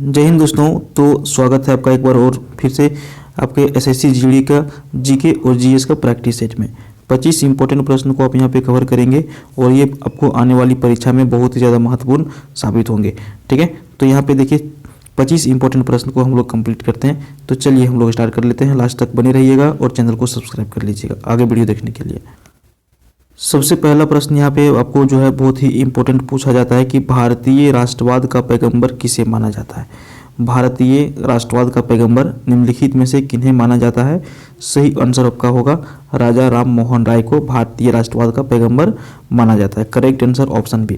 जय हिंद दोस्तों। तो स्वागत है आपका एक बार और फिर से आपके एसएससी जीडी का जीके और जीएस का प्रैक्टिस सेट में 25 इंपॉर्टेंट प्रश्न को आप यहां पे कवर करेंगे और ये आपको आने वाली परीक्षा में बहुत ही ज़्यादा महत्वपूर्ण साबित होंगे। ठीक है, तो यहाँ पे देखिए 25 इंपॉर्टेंट प्रश्न को हम लोग कंप्लीट करते हैं। तो चलिए हम लोग स्टार्ट कर लेते हैं। लास्ट तक बने रहिएगा और चैनल को सब्सक्राइब कर लीजिएगा आगे वीडियो देखने के लिए। सबसे पहला प्रश्न यहाँ पे आपको जो है बहुत ही इम्पोर्टेंट पूछा जाता है कि भारतीय राष्ट्रवाद का पैगंबर किसे माना जाता है। भारतीय राष्ट्रवाद का पैगंबर निम्नलिखित में से किन्हें माना जाता है। सही आंसर आपका होगा राजा राम मोहन राय को भारतीय राष्ट्रवाद का पैगंबर माना जाता है। Correct answer option B.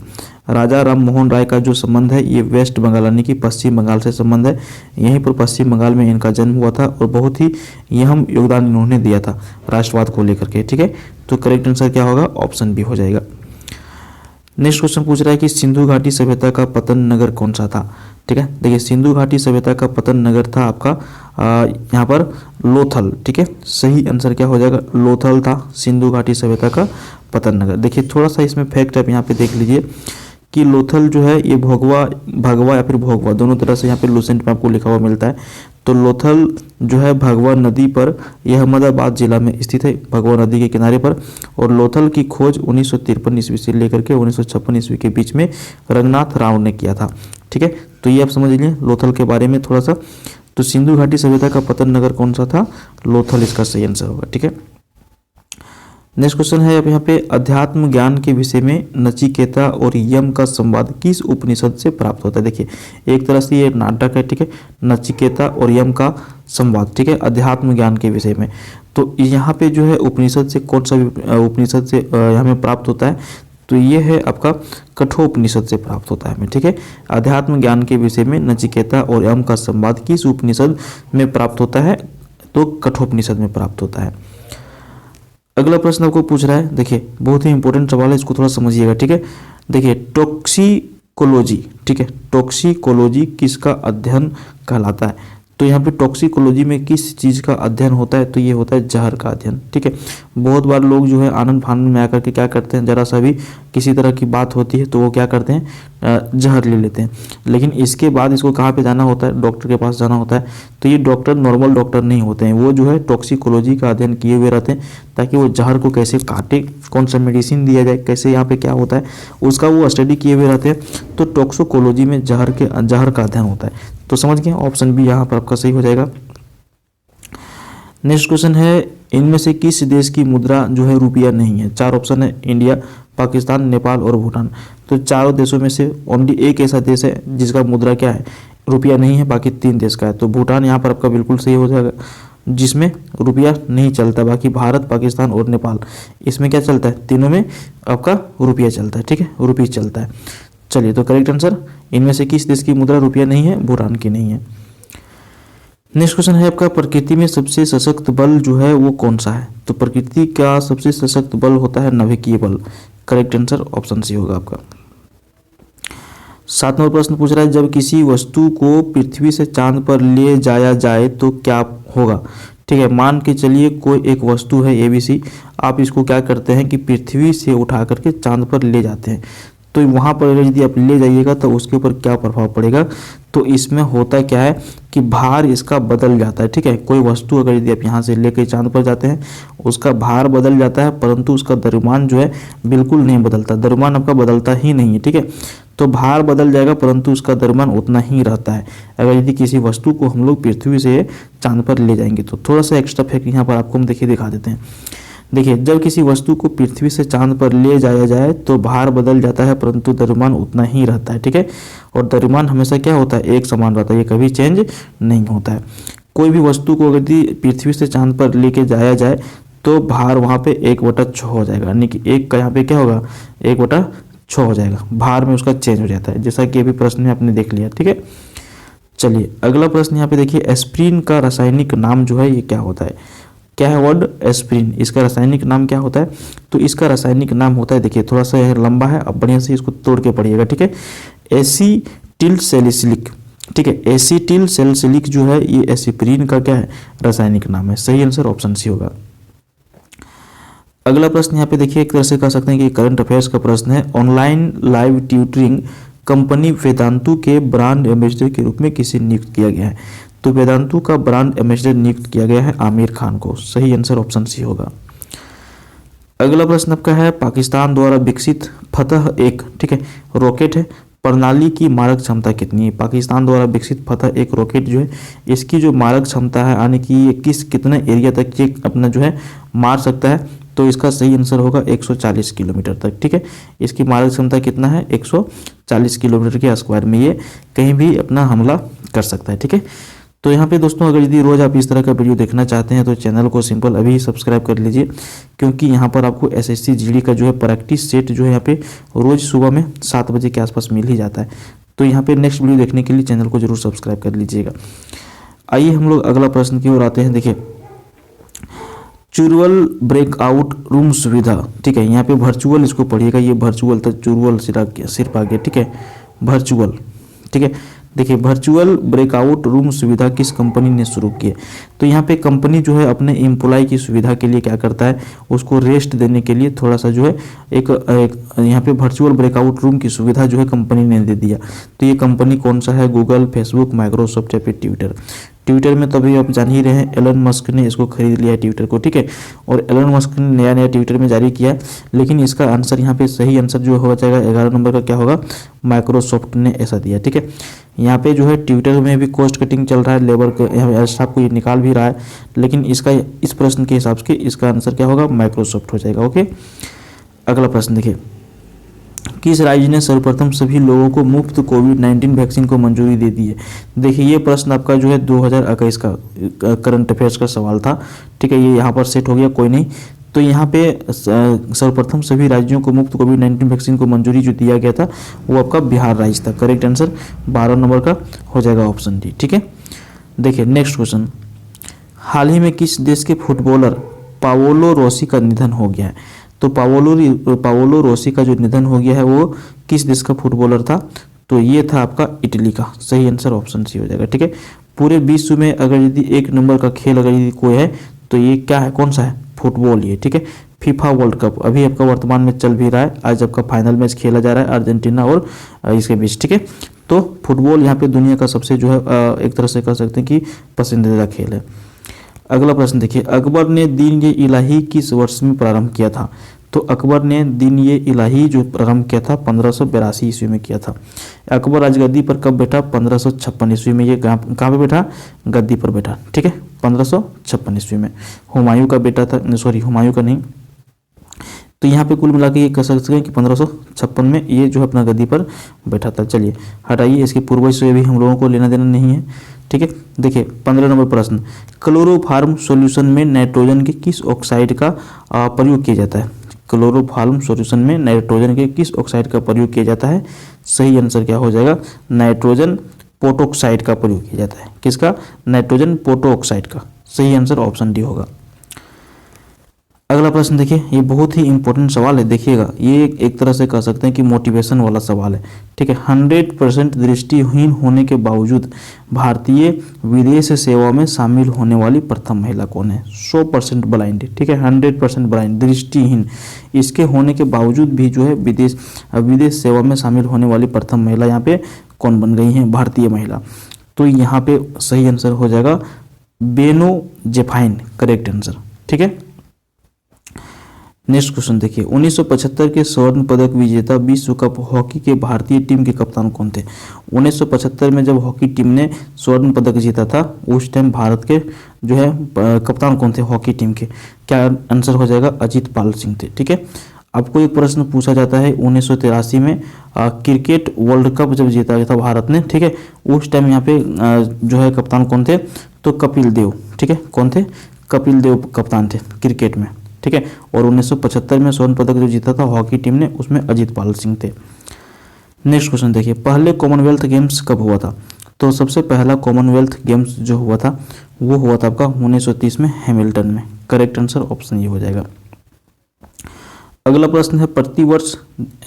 Raja Ram Mohan Roy का जो संबंध है ये वेस्ट बंगाल यानी कि पश्चिम बंगाल से संबंध है। यहीं पर पश्चिम बंगाल में इनका जन्म हुआ था और बहुत ही अहम योगदान इन्होंने दिया था राष्ट्रवाद को लेकर के। ठीक है, तो करेक्ट आंसर क्या होगा, ऑप्शन बी हो जाएगा। नेक्स्ट क्वेश्चन पूछ रहा है कि सिंधु घाटी सभ्यता का पतन नगर कौन सा था। ठीक है, देखिए सिंधु घाटी सभ्यता का पतन नगर था आपका यहाँ पर लोथल। ठीक है, सही आंसर क्या हो जाएगा, लोथल था सिंधु घाटी सभ्यता का पतन नगर। देखिए थोड़ा सा इसमें फैक्ट आप यहाँ पे देख लीजिए कि लोथल जो है ये भगवा या फिर भोगवा दोनों तरह से यहाँ पे लुसेंट में आपको लिखा हुआ मिलता है। तो लोथल जो है भगवा नदी पर, यह अहमदाबाद जिला में स्थित है, भगवा नदी के किनारे पर। और लोथल की खोज 1953 ईस्वी से लेकर के 1956 ईस्वी के बीच में रंगनाथ राव ने किया था। ठीक है, तो ये आप समझ लीजिए लोथल के बारे में थोड़ा सा। तो सिंधु घाटी सभ्यता का पतन नगर कौन सा था, लोथल इसका सही आंसर होगा। ठीक है, नेक्स्ट क्वेश्चन है अब यहाँ पे अध्यात्म ज्ञान के विषय में नचिकेता और यम का संवाद किस उपनिषद से प्राप्त होता है। देखिए एक तरह से ये नाटक है। ठीक है, नचिकेता और यम का संवाद। ठीक है, अध्यात्म ज्ञान के विषय में। तो यहाँ पे जो है उपनिषद से कौन सा उपनिषद से हमें प्राप्त होता है, तो ये है आपका कठोपनिषद से प्राप्त होता है हमें। ठीक है, अध्यात्म ज्ञान के विषय में नचिकेता और यम का संवाद किस उपनिषद में प्राप्त होता है, तो कठोपनिषद में प्राप्त होता है। अगला प्रश्न आपको पूछ रहा है, देखिए बहुत ही इंपॉर्टेंट सवाल है, इसको थोड़ा समझिएगा। ठीक है, देखिए टॉक्सिकोलॉजी। ठीक है, टॉक्सिकोलॉजी किसका अध्ययन कहलाता है। तो यहाँ पे टॉक्सिकोलॉजी में किस चीज़ का अध्ययन होता है, तो ये होता है जहर का अध्ययन। ठीक है, बहुत बार लोग जो है आनंद फानंद में आकर के क्या करते हैं, जरा सा भी किसी तरह की बात होती है तो वो क्या करते हैं, जहर ले लेते हैं। लेकिन इसके बाद इसको कहाँ पे जाना होता है, डॉक्टर के पास जाना होता है। तो ये डॉक्टर नॉर्मल डॉक्टर नहीं होते हैं, वो जो है टॉक्सिकोलॉजी का अध्ययन किए हुए रहते हैं ताकि वो जहर को कैसे काटे, कौन सा मेडिसिन दिया जाए, कैसे यहाँ पे क्या होता है, उसका वो स्टडी किए हुए रहते हैं। तो टॉक्सिकोलॉजी में जहर का अध्ययन होता है। तो समझ गए, ऑप्शन बी यहाँ पर आपका सही हो जाएगा। नेक्स्ट क्वेश्चन है इनमें से किस देश की मुद्रा जो है रुपया नहीं है। चार ऑप्शन है, इंडिया, पाकिस्तान, नेपाल और भूटान। तो चारों देशों में से ओनली एक ऐसा देश है जिसका मुद्रा क्या है, रुपया नहीं है, बाकी 3 देश का है। तो भूटान यहाँ पर आपका बिल्कुल सही हो जाएगा जिसमें रुपया नहीं चलता। बाकी भारत, पाकिस्तान और नेपाल इसमें क्या चलता है, तीनों में आपका रुपया चलता है। ठीक है, रुपया चलता है। चलिए तो करेक्ट आंसर इनमें से किस देश की मुद्रा रुपया नहीं है, भूटान की नहीं है। नेक्स्ट क्वेश्चन है आपका प्रकृति में सबसे सशक्त बल जो है वो कौन सा है। तो प्रकृति का सबसे सशक्त बल होता है नाभिकीय बल। करेक्ट आंसर ऑप्शन सी होगा आपका। 7 नंबर प्रश्न पूछ रहा है जब किसी वस्तु को पृथ्वी से चांद पर ले जाया जाए तो क्या होगा। ठीक है, मान के चलिए कोई एक वस्तु है ABC, आप इसको क्या करते हैं कि पृथ्वी से उठा करके चांद पर ले जाते हैं। तो वहाँ पर यदि आप ले जाइएगा तो उसके ऊपर क्या प्रभाव पड़ेगा, तो इसमें होता क्या है कि भार इसका बदल जाता है। ठीक है, कोई वस्तु अगर यदि आप यहाँ से लेकर चांद पर जाते हैं उसका भार बदल जाता है, परंतु उसका द्रव्यमान जो है बिल्कुल नहीं बदलता, द्रव्यमान आपका बदलता ही नहीं है। ठीक है, तो भार बदल जाएगा परंतु उसका द्रव्यमान उतना ही रहता है अगर यदि किसी वस्तु को हम लोग पृथ्वी से चांद पर ले जाएंगे। तो थोड़ा सा एक्स्ट्रा फैक्ट यहाँ पर आपको हम देखिए दिखा देते हैं। देखिए जब किसी वस्तु को पृथ्वी से चांद पर ले जाया जाए तो भार बदल जाता है परंतु द्रव्यमान उतना ही रहता है। ठीक है, और द्रव्यमान हमेशा क्या होता है, एक समान रहता है, ये कभी चेंज नहीं होता है। कोई भी वस्तु को यदि पृथ्वी से चांद पर लेके जाया जाए तो भार वहाँ पे 1/6 हो जाएगा, यानी कि एक का यहाँ पे क्या होगा 1/6 हो जाएगा, भार में उसका चेंज हो जाता है, जैसा कि अभी प्रश्न में आपने देख लिया। ठीक है, चलिए अगला प्रश्न यहाँ पे देखिए एस्प्रिन का रासायनिक नाम जो है ये क्या होता है। क्या है वर्ड, एस्प्रिन, इसका रासायनिक नाम क्या होता है। तो इसका रासायनिक नाम होता है, देखिए थोड़ा सा यह लंबा है, अब बढ़िया से इसको तोड़ के पढ़िएगा। ठीक है, एसिटिल सैलिसिलिक। ठीक है, एसिटिल सैलिसिलिक जो है ये एस्प्रिन का क्या है, रासायनिक नाम है। सही आंसर ऑप्शन सी होगा। अगला प्रश्न यहाँ पे देखिए एक तरह से कह सकते हैं कि करंट अफेयर्स का प्रश्न है, online live tutoring company Vedantu के ब्रांड एम्बेसडर के रूप में किसे नियुक्त किया गया है? तो वेदांतु का ब्रांड एम्बेसडर नियुक्त किया गया है आमिर खान को। सही आंसर ऑप्शन सी होगा। अगला प्रश्न आपका है, पाकिस्तान द्वारा विकसित फतह एक, ठीक है, रॉकेट है, प्रणाली की मारक क्षमता कितनी है? पाकिस्तान द्वारा विकसित फतह एक रॉकेट जो है, इसकी जो मारक क्षमता है यानी कि ये कितने एरिया तक ये अपना जो है मार सकता है? तो इसका सही आंसर होगा 140 किलोमीटर तक, ठीक है। इसकी मारक क्षमता कितना है? 140 किलोमीटर के स्क्वायर में ये कहीं भी अपना हमला कर सकता है, ठीक है। तो यहाँ पे दोस्तों अगर यदि रोज़ आप इस तरह का वीडियो देखना चाहते हैं तो चैनल को सिंपल अभी सब्सक्राइब कर लीजिए, क्योंकि यहाँ पर आपको एसएससी जीडी का जो है प्रैक्टिस सेट जो है यहाँ पे रोज़ सुबह में 7 बजे के आसपास मिल ही जाता है। तो यहाँ पे नेक्स्ट वीडियो देखने के लिए चैनल को जरूर सब्सक्राइब कर लीजिएगा। आइए हम लोग अगला प्रश्न की ओर आते हैं। देखिए, चुरवल ब्रेकआउट रूम सुविधा, ठीक है, यहाँ पे वर्चुअल इसको पढ़िएगा, ये वर्चुअल था, चुरवल सिर्फ आ गया, ठीक है, वर्चुअल, ठीक है। देखिए, वर्चुअल ब्रेकआउट रूम सुविधा किस कंपनी ने शुरू की है? तो यहाँ पे कंपनी जो है अपने एम्प्लॉय की सुविधा के लिए क्या करता है, उसको रेस्ट देने के लिए थोड़ा सा जो है एक यहाँ पे वर्चुअल ब्रेकआउट रूम की सुविधा जो है कंपनी ने दे दिया। तो ये कंपनी कौन सा है? गूगल, फेसबुक, माइक्रोसॉफ्ट या फिर ट्विटर। ट्विटर में तभी आप जान ही रहे हैं, एलन मस्क ने इसको खरीद लिया है ट्विटर को, ठीक है, और एलन मस्क ने नया नया ट्विटर में जारी किया। लेकिन इसका आंसर यहाँ पे सही आंसर जो हो जाएगा 11 नंबर का क्या होगा? माइक्रोसॉफ्ट ने ऐसा दिया, ठीक है। यहाँ पे जो है ट्विटर में भी कॉस्ट कटिंग चल रहा है, लेबर को स्टाफ को ये निकाल भी रहा है, लेकिन इसका इस प्रश्न के हिसाब से इसका आंसर क्या होगा? माइक्रोसॉफ्ट हो जाएगा। ओके, अगला प्रश्न देखिए, किस राज्य ने सर्वप्रथम सभी लोगों को मुफ्त कोविड-19 वैक्सीन को मंजूरी दे दी है? देखिए, ये प्रश्न आपका जो है 2021 का करंट अफेयर्स का सवाल था, ठीक है, ये यहाँ पर सेट हो गया, कोई नहीं। तो यहाँ पे सर्वप्रथम सभी राज्यों को मुफ्त कोविड-19 वैक्सीन को मंजूरी जो दिया गया था वो आपका बिहार राज्य था। करेक्ट आंसर 12 नंबर का हो जाएगा ऑप्शन डी, ठीक है। देखिए, नेक्स्ट क्वेश्चन, हाल ही में किस देश के फुटबॉलर पाओलो रोसी का निधन हो गया है? तो पाओलो रोसी का जो निधन हो गया है वो किस देश का फुटबॉलर था? तो ये था आपका इटली का। सही आंसर ऑप्शन सी हो जाएगा, ठीक है। पूरे विश्व में अगर यदि एक नंबर का खेल अगर यदि कोई है तो ये क्या है, कौन सा है? फुटबॉल, ये, ठीक है। फीफा वर्ल्ड कप अभी आपका वर्तमान में चल भी रहा है, आज आपका फाइनल मैच खेला जा रहा है अर्जेंटीना और इसके बीच, ठीक है। तो फुटबॉल यहाँ पे दुनिया का सबसे जो है एक तरह से कह सकते हैं कि पसंदीदा खेल है। अगला प्रश्न देखिए, अकबर ने दीन ए इलाही किस वर्ष में प्रारंभ किया था? तो अकबर ने दीन ए इलाही जो प्रारंभ किया था 1582 ईस्वी में किया था। अकबर राजगद्दी पर कब बैठा? 1556 ईस्वी में। ये कहाँ पे बैठा? गद्दी पर बैठा, ठीक है, 1556 ईस्वी में। हुमायूं का बेटा था, सॉरी हुमायूं का नहीं। तो यहाँ पे कुल मिला के ये कह सकते हैं कि 1556 में ये जो है अपना गद्दी पर बैठा था। चलिए हटाइए, इसके पूर्वज से भी हम लोगों को लेना देना नहीं है, ठीक है। देखिए 15 नंबर प्रश्न, क्लोरोफार्म सॉल्यूशन में नाइट्रोजन के किस ऑक्साइड का प्रयोग किया जाता है? क्लोरोफार्म सॉल्यूशन में नाइट्रोजन के किस ऑक्साइड का प्रयोग किया जाता है? सही आंसर क्या हो जाएगा? नाइट्रोजन पोटोक्साइड का प्रयोग किया जाता है। किसका? नाइट्रोजन पोटोक्साइड का। सही आंसर ऑप्शन डी होगा। अगला प्रश्न देखिए, ये बहुत ही इंपॉर्टेंट सवाल है, देखिएगा, ये एक तरह से कह सकते हैं कि मोटिवेशन वाला सवाल है, ठीक है। 100% दृष्टिहीन होने के बावजूद भारतीय विदेश सेवा में शामिल होने वाली प्रथम महिला कौन है? 100% ब्लाइंड, ठीक है, 100% ब्लाइंड, दृष्टिहीन, इसके होने के बावजूद भी जो है विदेश सेवा में शामिल होने वाली प्रथम महिला यहाँ पे कौन बन गई है? भारतीय महिला। तो यहाँ पे सही आंसर हो जाएगा बेनो जेफाइन, करेक्ट आंसर, ठीक है। नेक्स्ट क्वेश्चन देखिए, 1975 के स्वर्ण पदक विजेता विश्व कप हॉकी के भारतीय टीम के कप्तान कौन थे? 1975 में जब हॉकी टीम ने स्वर्ण पदक जीता था उस टाइम भारत के जो है कप्तान कौन थे हॉकी टीम के? क्या आंसर हो जाएगा? अजीत पाल सिंह थे, ठीक है। आपको एक प्रश्न पूछा जाता है 1983 में क्रिकेट वर्ल्ड कप जब जीता गया था भारत ने, ठीक है, उस टाइम यहाँ पे जो है कप्तान कौन थे? तो कपिल देव, ठीक है, कौन थे? कपिल देव कप्तान थे क्रिकेट में, ठीक है। और 1975 में स्वर्ण पदक जो जीता था हॉकी टीम ने उसमें अजीत पाल सिंह थे। नेक्स्ट क्वेश्चन देखिए, पहले कॉमनवेल्थ गेम्स कब हुआ था? तो सबसे पहला कॉमनवेल्थ गेम्स जो हुआ था वो हुआ था आपका 1930 में हैमिल्टन में। करेक्ट आंसर ऑप्शन ये हो जाएगा। अगला प्रश्न है, प्रतिवर्ष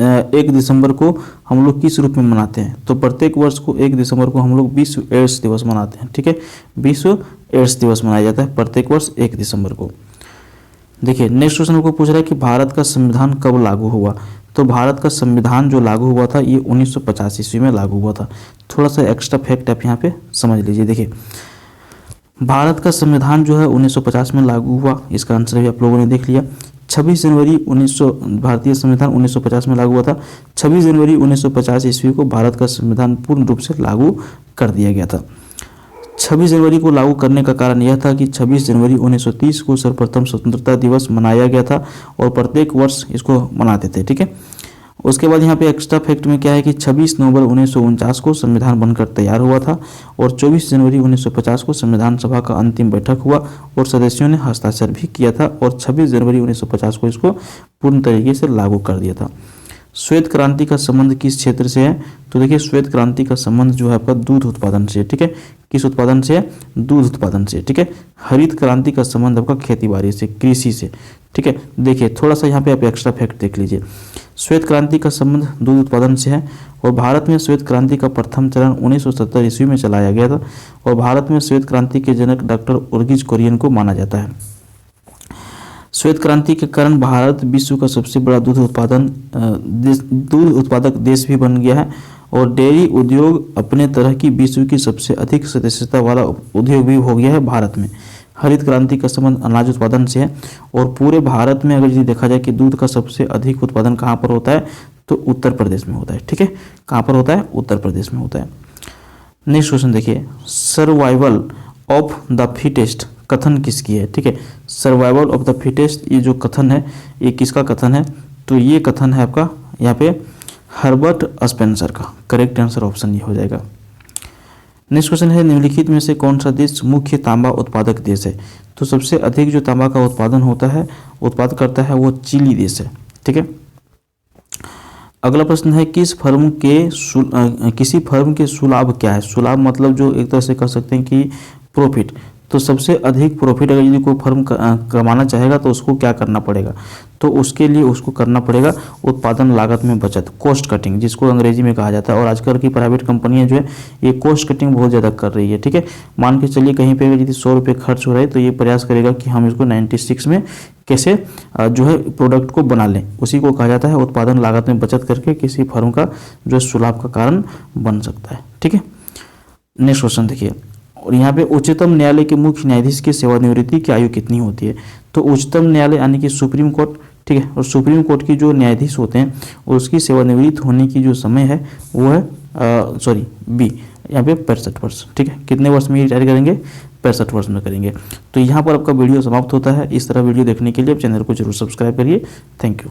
1 दिसंबर को हम लोग किस रूप में मनाते हैं? तो प्रत्येक वर्ष को 1 दिसंबर को हम लोग विश्व एड्स दिवस मनाते हैं, ठीक है, विश्व एड्स दिवस मनाया जाता है प्रत्येक वर्ष 1 दिसंबर को। देखिए नेक्स्ट क्वेश्चन को पूछ रहा है कि भारत का संविधान कब लागू हुआ? तो भारत का संविधान जो लागू हुआ था ये 1950 ईस्वी में लागू हुआ था। थोड़ा सा एक्स्ट्रा फैक्ट आप यहाँ पे समझ लीजिए। देखिए, भारत का संविधान जो है 1950 में लागू हुआ, इसका आंसर भी आप लोगों ने देख लिया। 26 जनवरी 1900 भारतीय संविधान 1950 में लागू हुआ था। 26 जनवरी 1950 ईस्वी को भारत का संविधान पूर्ण रूप से लागू कर दिया गया था। 26 जनवरी को लागू करने का कारण यह था कि 26 जनवरी 1930 को सर्वप्रथम स्वतंत्रता दिवस मनाया गया था और प्रत्येक वर्ष इसको मनाते थे। ठीक है, उसके बाद यहाँ पे एक्स्ट्रा फैक्ट में क्या है कि 26 नवंबर 1949 को संविधान बनकर तैयार हुआ था और 24 जनवरी 1950 को संविधान सभा का अंतिम बैठक हुआ और सदस्यों ने हस्ताक्षर भी किया था और 26 जनवरी 1950 को इसको पूर्ण तरीके से लागू कर दिया था। श्वेत क्रांति का संबंध किस क्षेत्र से है? तो देखिए, श्वेत क्रांति का संबंध जो है आपका दूध उत्पादन से। ठीक है, किस उत्पादन से? दूध उत्पादन से। ठीक है, हरित क्रांति का संबंध आपका खेती बाड़ी से, कृषि से। ठीक है, देखिए थोड़ा सा यहाँ पे आप एक्स्ट्रा फैक्ट देख लीजिए। श्वेत क्रांति का संबंध दूध उत्पादन से है और भारत में श्वेत क्रांति का प्रथम चरण 1970 ईस्वी में चलाया गया था और भारत में श्वेत क्रांति के जनक डॉक्टर उर्गिज कुरियन को माना जाता है। श्वेत क्रांति के कारण भारत विश्व का सबसे बड़ा दूध उत्पादक देश भी बन गया है और डेयरी उद्योग अपने तरह की विश्व की सबसे अधिक सदस्यता वाला उद्योग भी हो गया है भारत में। हरित क्रांति का संबंध अनाज उत्पादन से है और पूरे भारत में अगर यदि देखा जाए कि दूध का सबसे अधिक उत्पादन कहाँ पर होता है तो उत्तर प्रदेश में होता है। ठीक है, कहाँ पर होता है? उत्तर प्रदेश में होता है। नेक्स्ट क्वेश्चन देखिए, सर्वाइवल ऑफ द फिटेस्ट कथन किसकी है? ठीक है, सर्वाइवल ऑफ द फिटेस्ट ये जो कथन है ये किसका कथन है? तो ये कथन है आपका यहाँ पे हर्बर्ट स्पेंसर का। करेक्ट आंसर ऑप्शन ये हो जाएगा। नेक्स्ट क्वेश्चन है, निम्नलिखित में से कौन सा देश मुख्य तांबा उत्पादक देश है? तो सबसे अधिक जो तांबा का उत्पाद करता है वो चिली देश है। ठीक है, अगला प्रश्न है, किसी फर्म के सुलाभ क्या है? सुलाभ मतलब जो एक तरह से कह सकते हैं कि प्रॉफिट। तो सबसे अधिक प्रॉफिट अगर यदि कोई फर्म कमाना चाहेगा तो उसको क्या करना पड़ेगा? तो उसके लिए उसको करना पड़ेगा उत्पादन लागत में बचत, कॉस्ट कटिंग, जिसको अंग्रेजी में कहा जाता है। और आजकल की प्राइवेट कंपनियां जो है ये कॉस्ट कटिंग बहुत ज़्यादा कर रही है। ठीक है, मान के चलिए कहीं पे यदि 100 रुपये खर्च हो रहा है तो ये प्रयास करेगा कि हम इसको 96 में कैसे जो है प्रोडक्ट को बना लें। उसी को कहा जाता है उत्पादन लागत में बचत करके किसी फर्म का जो सुलाभ का कारण बन सकता है। ठीक है, नेक्स्ट क्वेश्चन देखिए, और यहाँ पे उच्चतम न्यायालय के मुख्य न्यायाधीश की सेवानिवृत्ति की आयु कितनी होती है? तो उच्चतम न्यायालय यानी कि सुप्रीम कोर्ट, ठीक है, और सुप्रीम कोर्ट की जो न्यायाधीश होते हैं उसकी सेवानिवृत्त होने की जो समय है वो है बी, यहाँ पे 65 वर्ष। ठीक है, कितने वर्ष में रिटायर करेंगे? 65 वर्ष में करेंगे। तो यहाँ पर आपका वीडियो समाप्त होता है। इस तरह वीडियो देखने के लिए आप चैनल को जरूर सब्सक्राइब करिए। Thank you.